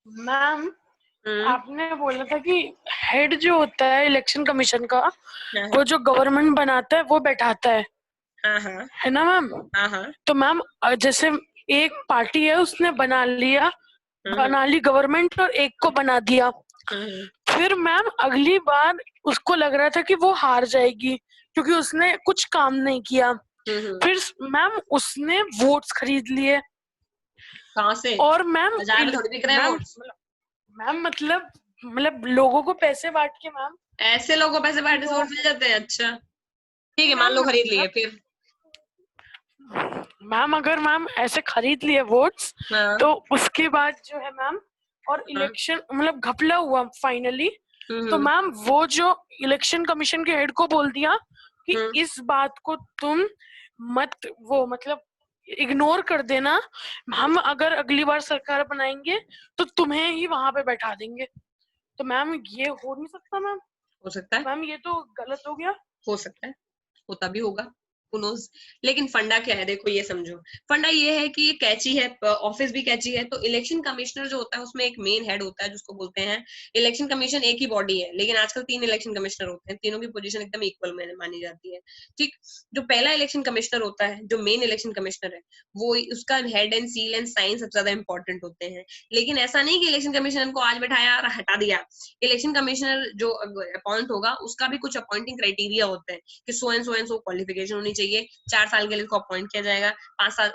मैम आपने बोला था कि हेड जो होता है इलेक्शन कमीशन का, वो जो गवर्नमेंट बनाता है वो बैठाता है, हाँ है ना मैम? हाँ। तो मैम जैसे एक पार्टी है उसने बना ली गवर्नमेंट और एक को बना दिया, फिर मैम अगली बार उसको लग रहा था कि वो हार जाएगी क्योंकि उसने कुछ काम नहीं किया, फिर मैम उसने वोट्स खरीद लिए। कहाँ से? और मैम मैम मतलब लोगों को पैसे बांट के, मैम ऐसे लोगों को पैसे बांट के वोट मिल जाते हैं? अच्छा ठीक है, मान लो खरीद लिए, फिर मैम अगर मैम ऐसे खरीद लिए वोट्स, तो उसके बाद जो है मैम, और इलेक्शन मतलब घपला हुआ फाइनली, तो मैम वो जो इलेक्शन कमीशन के हेड को बोल दिया कि इस बात को तुम मत वो मतलब इग्नोर कर देना, हम अगर अगली बार सरकार बनाएंगे तो तुम्हें ही वहां पे बैठा देंगे। तो मैम ये हो नहीं सकता मैम। हो सकता है मैम, ये तो गलत हो गया। हो सकता है, होता भी होगा, लेकिन फंडा क्या है देखो, ये समझो। फंडा ये है कि ये कैची है, ऑफिस भी कैची है। तो इलेक्शन कमिश्नर जो होता है उसमें एक मेन हेड होता है जिसको बोलते हैं, इलेक्शन कमीशन एक ही बॉडी है लेकिन आजकल 3 इलेक्शन कमिश्नर होते हैं, तीनों की पोजीशन एकदम इक्वल मानी जाती है। ठीक, जो पहला इलेक्शन कमिश्नर होता है, जो मेन इलेक्शन कमिश्नर है, वो उसका head and seal and sign सबसे ज्यादा इंपॉर्टेंट होते हैं। लेकिन ऐसा नहीं कि इलेक्शन कमिश्नर को आज बैठाया और हटा दिया। इलेक्शन कमिश्नर जो अपॉइंट होगा उसका भी कुछ अपॉइंटिंग क्राइटेरिया होता है कि सो एंड सो क्वालिफिकेशन होनी चाहिए, 4 साल के लिए इसको अपॉइंट किया जाएगा, 5 साल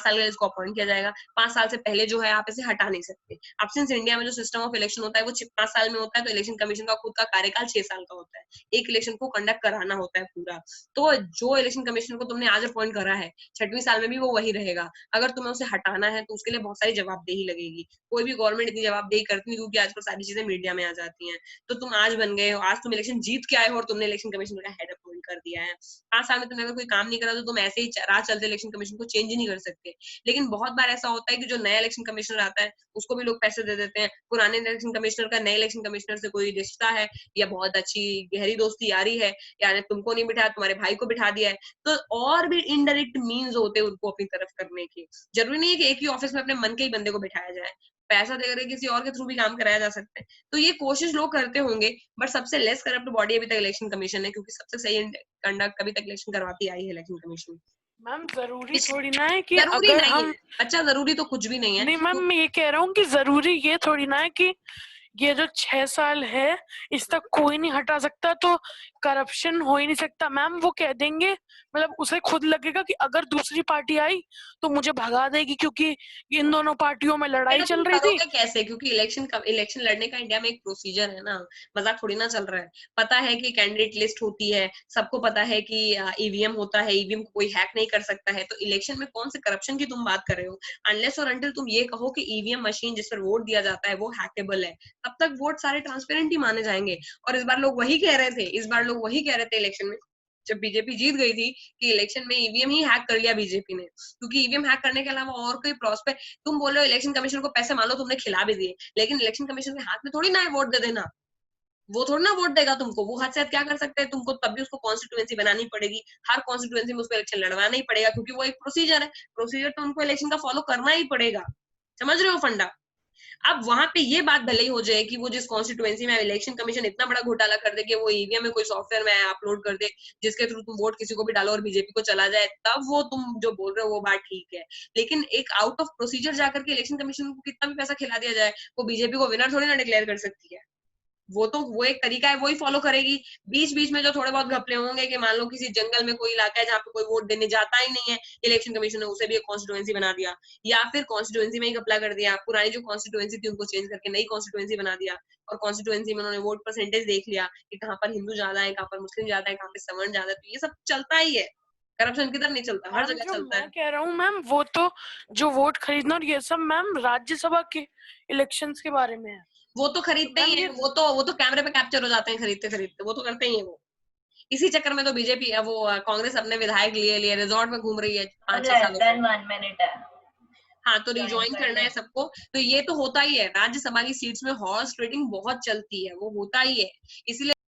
के लिए इसको अपॉइंट किया जाएगा, 5 साल से पहले जो है आप इसे हटा नहीं सकते। अब सिंस इंडिया में जो सिस्टम ऑफ इलेक्शन होता है वो 5 साल में होता है, तो इलेक्शन कमीशन का खुद का कार्यकाल 6 साल का होता है, एक इलेक्शन को कंडक्ट कराना होता है पूरा। तो जो इलेक्शन कमीशन को तुमने आज अपॉइंट करा है, 6वीं साल में भी वो वही रहेगा। अगर तुम्हें उसे हटाना है तो उसके लिए बहुत सारी जवाबदेही लगेगी। कोई भी गवर्नमेंट इतनी जवाबदेही करती नहीं क्योंकि आजकल सारी चीजें मीडिया में आ जाती हैं। तो तुम आज बन गए हो, आज तुम इलेक्शन जीत के आए हो और तुमने इलेक्शन कमीशन का हेड अपॉइंट कर दिया है, 5 साल में तुमने अगर कोई काम नहीं करा तो तुम ऐसे ही राह चलते इलेक्शन कमीशन को चेंज नहीं कर सकते। लेकिन बहुत बार ऐसा होता है कि जो नया इलेक्शन कमिश्नर आता है उसको भी लोग पैसे दे देते हैं, पुराने इलेक्शन कमिश्नर का नए इलेक्शन कमिश्नर से कोई रिश्ता है या बहुत अच्छी गहरी दोस्ती यारी है, या तुमको नहीं बिठाया तुम्हारे भाई को बिठा दिया है, तो और भी इनडायरेक्ट मीन्स होते हैं उनको अपनी तरफ करने के। जरूरी नहीं है कि एक ही ऑफिस में अपने मन के ही बंदे को बिठाया जाए, पैसा देकर किसी और के थ्रू भी काम कराया जा सकता है। तो ये कोशिश लोग करते होंगे, बट सबसे लेस करप्ट बॉडी अभी तक इलेक्शन कमीशन है, क्योंकि सबसे सही कंडक्ट अभी तक इलेक्शन करवाती आई है इलेक्शन कमीशन। मैम जरूरी थोड़ी ना है कि जरूरी अगर नहीं हम है, अच्छा जरूरी तो कुछ भी नहीं है। नहीं मैम, मैं ये कह रहा हूँ कि जरूरी ये थोड़ी ना है कि ये जो 6 साल है इस तक कोई नहीं हटा सकता, तो करप्शन हो ही नहीं सकता। मैम वो कह देंगे, मतलब उसे खुद लगेगा कि अगर दूसरी पार्टी आई तो मुझे भगा देगी क्योंकि इन दोनों पार्टियों में लड़ाई चल रही थी। कैसे? क्योंकि इलेक्शन लड़ने का इंडिया में एक प्रोसीजर है ना, मजाक थोड़ी ना चल रहा है। पता है कि कैंडिडेट लिस्ट होती है, सबको पता है कि ईवीएम होता है, ईवीएम को कोई हैक नहीं कर सकता है। तो इलेक्शन में कौन से करप्शन की तुम बात कर रहे हो? अनलेस और अनटिल तुम ये कहो कि ईवीएम मशीन जिस पर वोट दिया जाता है वो हैकेबल है, तब तक वोट सारे ट्रांसपेरेंट ही माने जाएंगे। और इस बार लोग वही कह रहे थे इलेक्शन में, जब बीजेपी जीत गई थी, कि इलेक्शन में ईवीएम ही हैक कर लिया बीजेपी ने, क्योंकि ईवीएम हैक करने के अलावा और कोई प्रॉस्पेक्ट। तुम बोल रहे हो इलेक्शन कमीशन को पैसे मान लो तुमने खिला भी दिए, लेकिन इलेक्शन कमीशन के हाथ में थोड़ी ना है वोट दे देना, वो थोड़ी ना वोट देगा तुमको। वो हाथ से हाथ क्या कर सकते हैं, तुमको तब भी उसको कॉन्स्टिट्यूएंसी बनानी पड़ेगी, हर कॉन्स्टिट्यूएंसी में उसको इलेक्शन लड़वाना ही पड़ेगा, क्योंकि वो एक प्रोसीजर है। प्रोसीजर तो उनको इलेक्शन का फॉलो करना ही पड़ेगा, समझ रहे हो फंडा? अब वहां पे ये बात भले ही हो जाए कि वो जिस कॉन्स्टिट्यूएंसी में इलेक्शन कमीशन इतना बड़ा घोटाला कर दे कि वो ईवीएम में कोई सॉफ्टवेयर में अपलोड कर दे जिसके थ्रू तुम वोट किसी को भी डालो और बीजेपी को चला जाए, तब वो तुम जो बोल रहे हो वो बात ठीक है। लेकिन एक आउट ऑफ प्रोसीजर जाकर के इलेक्शन कमीशन को कितना भी पैसा खिला दिया जाए, वो बीजेपी को विनर थोड़ी ना डिक्लेयर कर सकती है। वो एक तरीका है, वही फॉलो करेगी। बीच बीच में जो थोड़े बहुत घपले होंगे कि मान लो किसी जंगल में कोई इलाका है जहाँ पे कोई वोट देने जाता ही नहीं है, इलेक्शन कमीशन ने उसे भी एक कॉन्स्टिट्यूएंसी बना दिया, या फिर कॉन्स्टिट्यूएंसी में ही घपला कर दिया, पुरानी जो कॉन्स्टिट्यूएंसी थी उनको चेंज करके नई कॉन्स्टिट्यूएंसी बना दिया, और कॉन्स्टिट्यूएंसी में उन्होंने वोट परसेंटेज देख लिया कि कहाँ पर हिंदू ज्यादा है, कहाँ पर मुस्लिम ज्यादा है, कहाँ पे सवर्ण ज्यादा है, तो ये सब चलता ही है, करप्शन किधर नहीं चलता, हर मैम जगह जो चलता मैं है। कह रहा हूँ मैम, वो तो जो वोट खरीदना और ये सब मैम राज्यसभा के इलेक्शंस के बारे में है। वो तो खरीदते ही है, वो तो कैमरे पे कैप्चर हो जाते हैं खरीदते खरीदते, वो तो करते ही है वो। इसी चक्कर में तो बीजेपी वो कांग्रेस अपने विधायक लिए रिजॉर्ट में घूम रही है 5-6 सालों से। 1 मिनट है। हाँ, तो रिजॉइन करना है सबको, तो ये तो होता ही है, राज्यसभा की सीट्स में हॉर्स ट्रेडिंग बहुत चलती है, वो होता ही है, इसीलिए